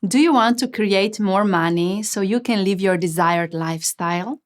Do you want to create more money so you can live your desired lifestyle?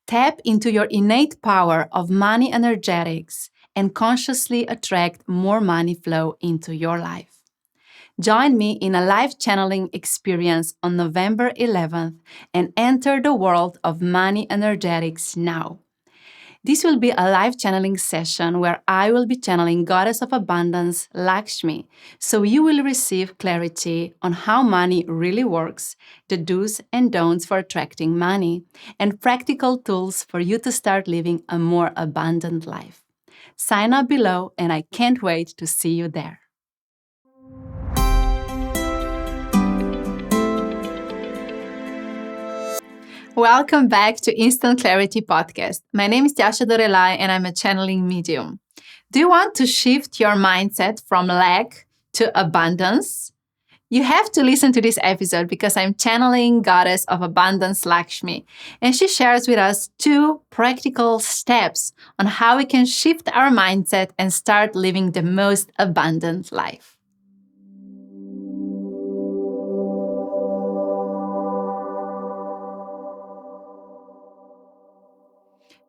Tap into your innate power of money energetics and consciously attract more money flow into your life. Join me in a live channeling experience on November 11th and enter the world of money energetics now. This will be a live channeling session where I will be channeling Goddess of Abundance, Lakshmi, so you will receive clarity on how money really works, the do's and don'ts for attracting money, and practical tools for you to start living a more abundant life. Sign up below, and I can't wait to see you there. Welcome back to Instant Clarity Podcast. My name is Tjaša Dorelay and I'm a channeling medium. Do you want to shift your mindset from lack to abundance? You have to listen to this episode because I'm channeling Goddess of Abundance, Lakshmi, and she shares with us 2 practical steps on how we can shift our mindset and start living the most abundant life.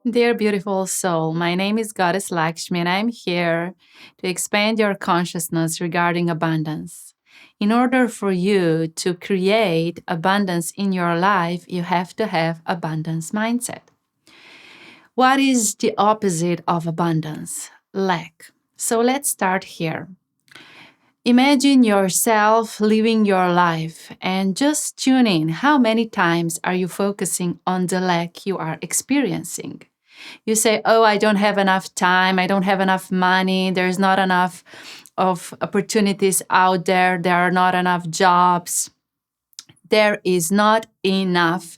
Dear beautiful soul, my name is Goddess Lakshmi and I'm here to expand your consciousness regarding abundance. In order for you to create abundance in your life, you have to have abundance mindset. What is the opposite of abundance? Lack. So let's start here. Imagine yourself living your life and just tune in. How many times are you focusing on the lack you are experiencing? You say, oh, I don't have enough time, I don't have enough money, there's not enough of opportunities out there, there are not enough jobs. There is not enough ...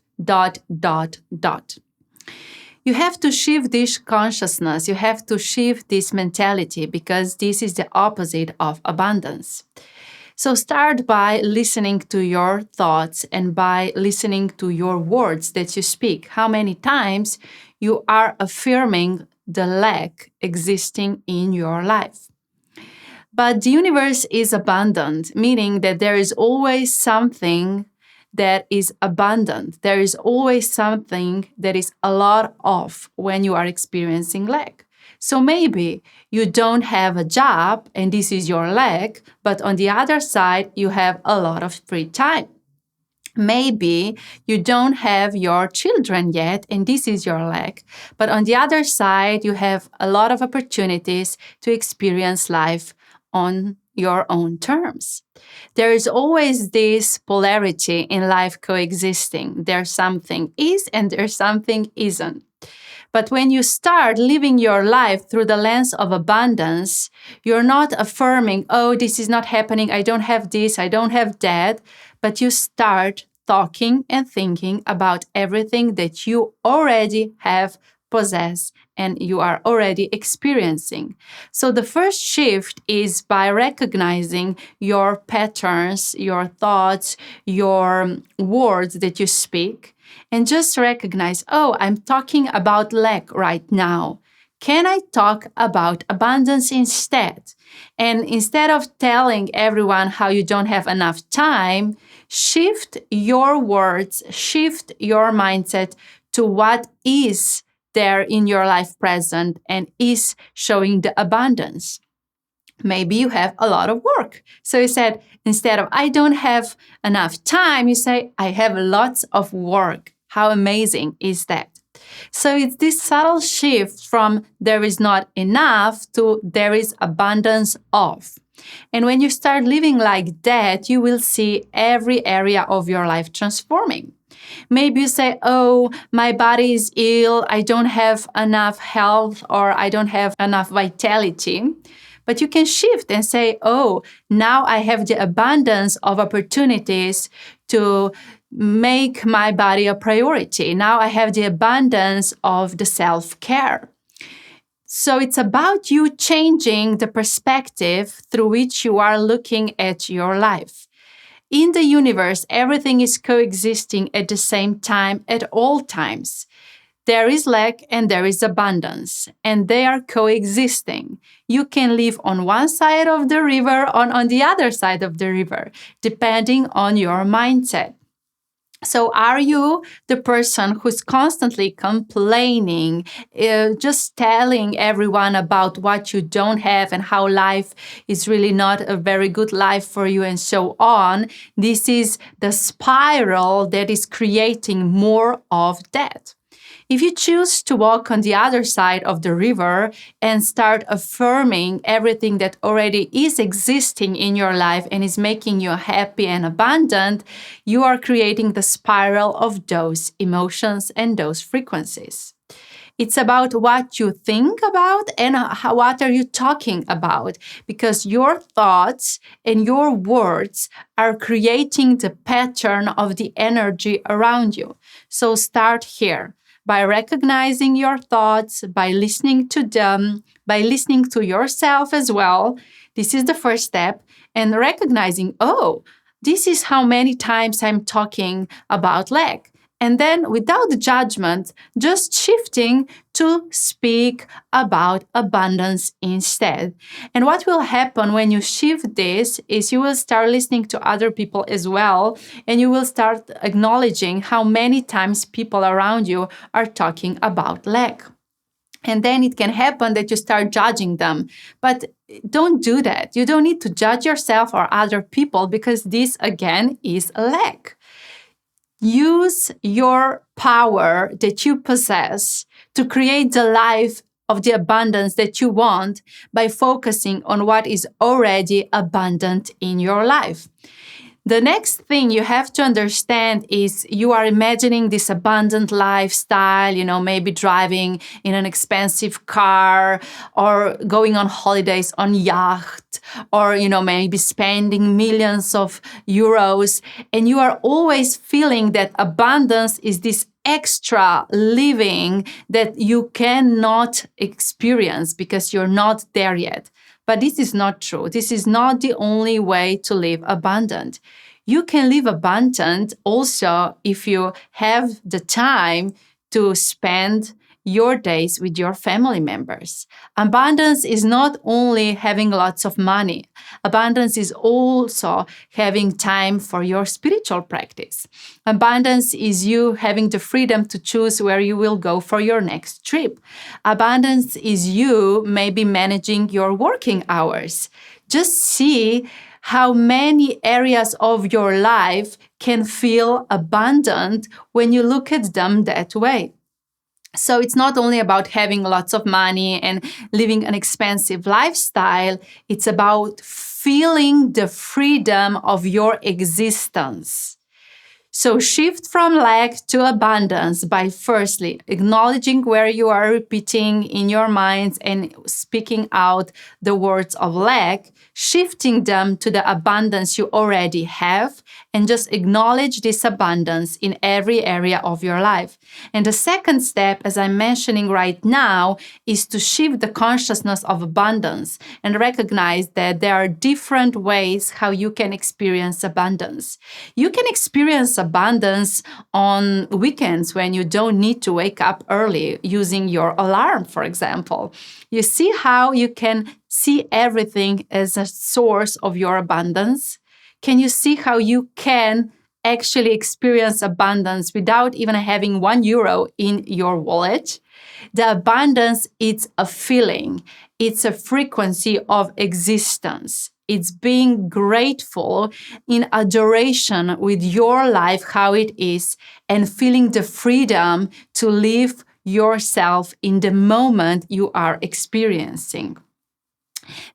You have to shift this consciousness, you have to shift this mentality because this is the opposite of abundance. So start by listening to your thoughts and by listening to your words that you speak. How many times you are affirming the lack existing in your life. But the universe is abundant, meaning that there is always something that is abundant. There is always something that is a lot of when you are experiencing lack. So maybe you don't have a job and this is your lack, but on the other side, you have a lot of free time. Maybe you don't have your children yet and this is your lack, but on the other side, you have a lot of opportunities to experience life on your own terms. There is always this polarity in life coexisting. There's something is and there's something isn't. But when you start living your life through the lens of abundance, you're not affirming, oh, this is not happening, I don't have this, I don't have that, but you start talking and thinking about everything that you already have possessed and you are already experiencing. So the first shift is by recognizing your patterns, your thoughts, your words that you speak, and just recognize, oh, I'm talking about lack right now. Can I talk about abundance instead? And instead of telling everyone how you don't have enough time, shift your words, shift your mindset to what is there in your life present and is showing the abundance. Maybe you have a lot of work. So you said, instead of I don't have enough time, you say, I have lots of work. How amazing is that? So it's this subtle shift from there is not enough to there is abundance of. And when you start living like that, you will see every area of your life transforming. Maybe you say, oh, my body is ill, I don't have enough health, or I don't have enough vitality. But you can shift and say, oh, now I have the abundance of opportunities to make my body a priority. Now I have the abundance of the self-care. So it's about you changing the perspective through which you are looking at your life. In the universe, everything is coexisting at the same time at all times. There is lack and there is abundance, and they are coexisting. You can live on one side of the river or on the other side of the river, depending on your mindset. So, are you the person who's constantly complaining, just telling everyone about what you don't have and how life is really not a very good life for you and so on? This is the spiral that is creating more of that. If you choose to walk on the other side of the river and start affirming everything that already is existing in your life and is making you happy and abundant, you are creating the spiral of those emotions and those frequencies. It's about what you think about and what are you talking about, because your thoughts and your words are creating the pattern of the energy around you. So start here by recognizing your thoughts, by listening to them, by listening to yourself as well. This is the first step. And recognizing, oh, this is how many times I'm talking about lack. And then without judgment, just shifting to speak about abundance instead. And what will happen when you shift this is you will start listening to other people as well, and you will start acknowledging how many times people around you are talking about lack. And then it can happen that you start judging them. But don't do that. You don't need to judge yourself or other people, because this, again, is lack. Use your power that you possess to create the life of the abundance that you want by focusing on what is already abundant in your life. The next thing you have to understand is you are imagining this abundant lifestyle, maybe driving in an expensive car or going on holidays on yacht or, maybe spending millions of euros. And you are always feeling that abundance is this extra living that you cannot experience because you're not there yet. But this is not true. This is not the only way to live abundant. You can live abundant also if you have the time to spend your days with your family members. Abundance is not only having lots of money. Abundance is also having time for your spiritual practice. Abundance is you having the freedom to choose where you will go for your next trip. Abundance is you maybe managing your working hours. Just see how many areas of your life can feel abundant when you look at them that way. So it's not only about having lots of money and living an expensive lifestyle, it's about feeling the freedom of your existence. So shift from lack to abundance by firstly acknowledging where you are repeating in your minds and speaking out the words of lack, shifting them to the abundance you already have, and just acknowledge this abundance in every area of your life. And the second step, as I'm mentioning right now, is to shift the consciousness of abundance and recognize that there are different ways how you can experience abundance. You can experience abundance on weekends when you don't need to wake up early using your alarm, for example. You see how you can see everything as a source of your abundance? Can you see how you can actually experience abundance without even having €1 in your wallet? The abundance, it's a feeling. It's a frequency of existence. It's being grateful in adoration with your life, how it is, and feeling the freedom to live yourself in the moment you are experiencing.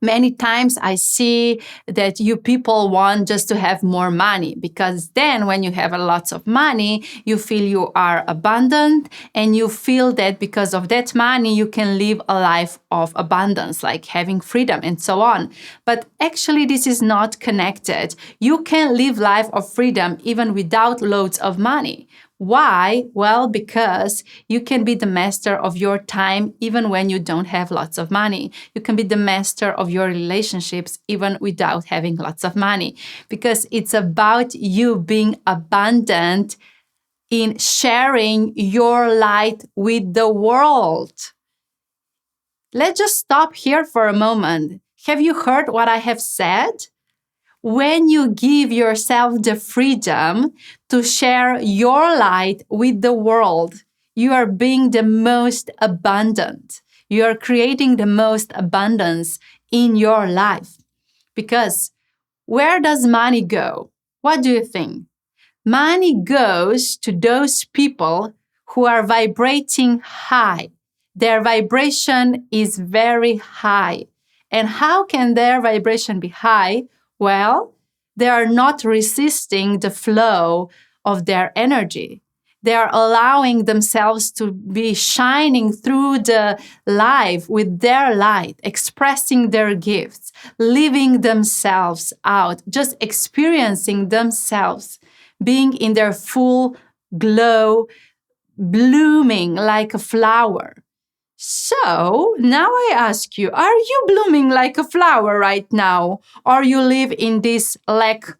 Many times I see that you people want just to have more money, because then when you have lots of money, you feel you are abundant and you feel that because of that money, you can live a life of abundance, like having freedom and so on. But actually, this is not connected. You can live life of freedom even without loads of money. Why? Well, because you can be the master of your time even when you don't have lots of money. You can be the master of your relationships even without having lots of money, because it's about you being abundant in sharing your light with the world. Let's just stop here for a moment. Have you heard what I have said? When you give yourself the freedom to share your light with the world, you are being the most abundant. You are creating the most abundance in your life. Because where does money go? What do you think? Money goes to those people who are vibrating high. Their vibration is very high. And how can their vibration be high? Well, they are not resisting the flow of their energy. They are allowing themselves to be shining through the life with their light, expressing their gifts, living themselves out, just experiencing themselves, being in their full glow, blooming like a flower. So now I ask you, are you blooming like a flower right now? Or you live in this lack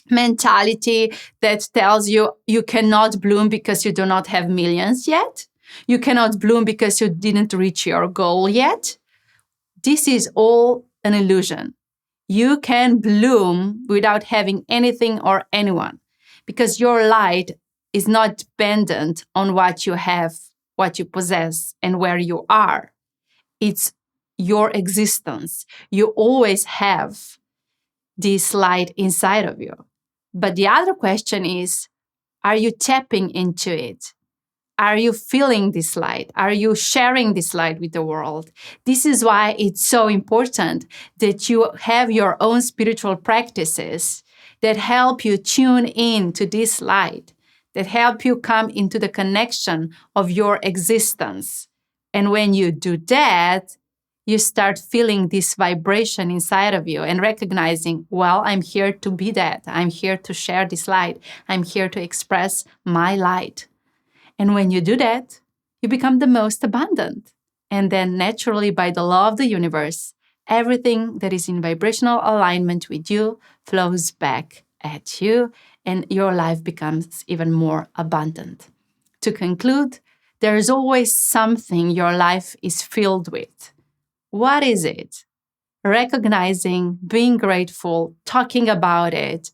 mentality that tells you you cannot bloom because you do not have millions yet? You cannot bloom because you didn't reach your goal yet? This is all an illusion. You can bloom without having anything or anyone because your light is not dependent on what you have, what you possess, and where you are. It's your existence. You always have this light inside of you. But the other question is, are you tapping into it? Are you feeling this light? Are you sharing this light with the world? This is why it's so important that you have your own spiritual practices that help you tune in to this light, that help you come into the connection of your existence. And when you do that, you start feeling this vibration inside of you and recognizing, well, I'm here to be that. I'm here to share this light. I'm here to express my light. And when you do that, you become the most abundant. And then naturally, by the law of the universe, everything that is in vibrational alignment with you flows back at you, and your life becomes even more abundant. To conclude, there is always something your life is filled with. What is it? Recognizing, being grateful, talking about it,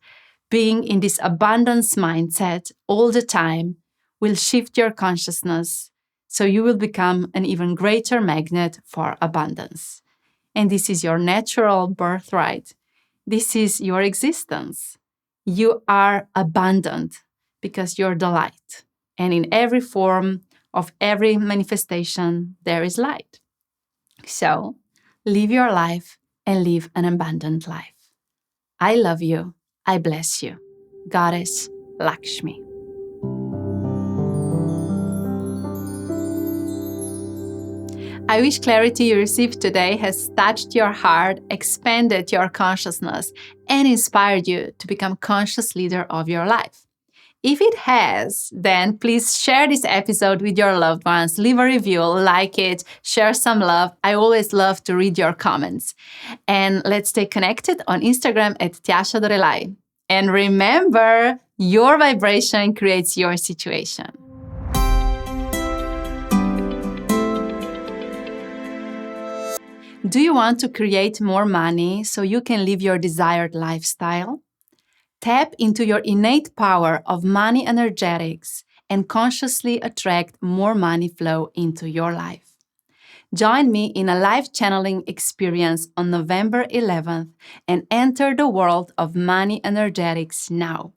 being in this abundance mindset all the time will shift your consciousness so you will become an even greater magnet for abundance. And this is your natural birthright. This is your existence. You are abundant because you're the light. And in every form of every manifestation, there is light. So live your life and live an abundant life. I love you. I bless you. Goddess Lakshmi. I wish clarity you received today has touched your heart, expanded your consciousness, and inspired you to become conscious leader of your life. If it has, then please share this episode with your loved ones, leave a review, like it, share some love. I always love to read your comments. And let's stay connected on Instagram at Tjaša Dorelay. And remember, your vibration creates your situation. Do you want to create more money so you can live your desired lifestyle? Tap into your innate power of money energetics and consciously attract more money flow into your life. Join me in a live channeling experience on November 11th and enter the world of money energetics now.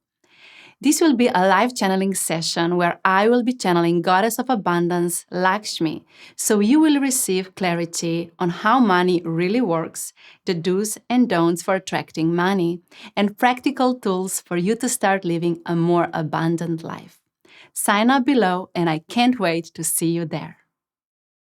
This will be a live channeling session where I will be channeling Goddess of Abundance, Lakshmi, so you will receive clarity on how money really works, the do's and don'ts for attracting money, and practical tools for you to start living a more abundant life. Sign up below, and I can't wait to see you there.